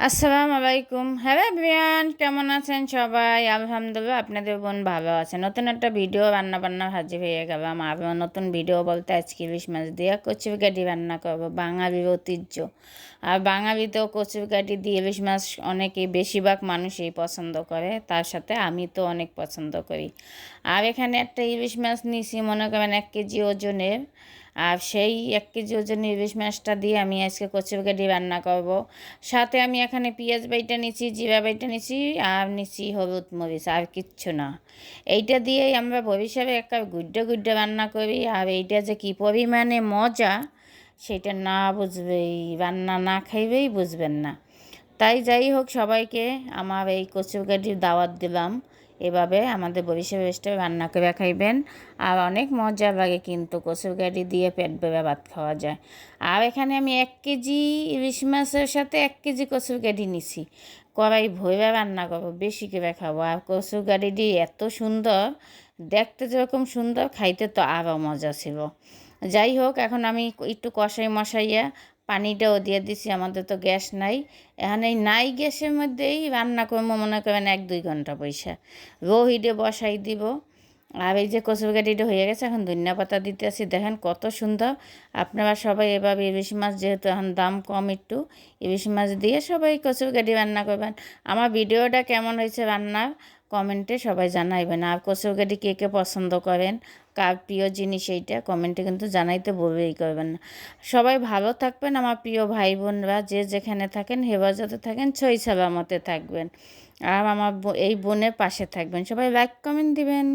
আসসালামু আলাইকুম। Hello everyone, কেমন আছেন সবাই? আলহামদুলিল্লাহ, আপনাদের বোন ভালো আছে। নতুন একটা ভিডিও রান্না হাজির হয়ে গেলাম। আর নতুন ভিডিও বলতে আজকে ইলিশ মাছ দিয়ে কচুরগাঠি রান্না করবো, বাঙালির ঐতিহ্য। আর বাঙালিতেও কচুরগাঠি দিয়ে ইলিশ মাছ অনেকেই, বেশিরভাগ মানুষই পছন্দ করে, তার সাথে আমি তো অনেক পছন্দ করি। আর এখানে একটা ইলিশ মাছ নিয়েছি, মনে করেন 1 কেজি ওজনের। আর সেই 1 কেজি ওজনের ইলিশ মাছটা দিয়ে আমি আজকে কচুরগাঠি রান্না করব। সাথে আমি এখানে পেঁয়াজ বাইটা নিচ্ছি, জিরা বাইটা নিচ্ছি, আর নিচ্ছি হলুদ মরিচ, আর কিচ্ছু না। এইটা দিয়েই আমরা ভবিষ্যতে একটা গুড্ডে গুড্ডে রান্না করি। আর এইটা যে কী পরিমাণে মজা, সেটা না বুঝবেই, রান্না না খাইবেই বুঝবেন না। তাই যাই হোক, সবাইকে আমার এই কচুরগাঠির দাওয়াত দিলাম। এভাবে আমাদের বরিশাল রেস্টুরেন্টে রান্না করে খাইবেন। আর অনেক মজা লাগে, কিন্তু কচুরগাঠি দিয়ে পেট ভরে ভাত খাওয়া যায়। আর এখানে আমি 1 কেজি ইলিশ মাছের সাথে 1 কেজি কচুরগাঠি নিছি। কড়াই ভরে রান্না করবো, বেশি করে খাবো। আর কচুরগাঠিটি এত সুন্দর, দেখতে যেরকম সুন্দর, খাইতে তো আরও মজা ছিল। যাই হোক, এখন আমি একটু কষাই মশাইয়া পানিটাও দিয়ে দিছি। আমাদের তো গ্যাস নাই, এখন এই নাই গ্যাসের মধ্যেই রান্না করবো, মনে করেন 1-2 ঘন্টা পয়সা লো হিটে বসাই দিব। আর এই যে কচুরগাঠিটা হয়ে গেছে, এখন ধনিয়া পাতা দিতে আসি, দেখেন কত সুন্দর। আপনারা সবাই এভাবে ইলিশ মাছ, যেহেতু এখন দাম কম একটু, ইলিশ মাছ দিয়ে সবাই কচুরগাঠি রান্না করবেন। আমার ভিডিওটা কেমন হয়েছে রান্নার, কমেন্টে সবাই জানাইবেন। আর কচুরগাঠি কে কে পছন্দ করেন, কার প্রিয় জিনিস এইটা, কমেন্টে কিন্তু জানাইতে বলবেই করবেন না। সবাই ভালো থাকবেন আমার প্রিয় ভাই বোনরা, যে যেখানে থাকেন হেফাজতে থাকেন, ছই সালামতে থাকবেন। আর আমার এই বোনের পাশে থাকবেন। সবাই লাইক কমেন্ট দিবেন।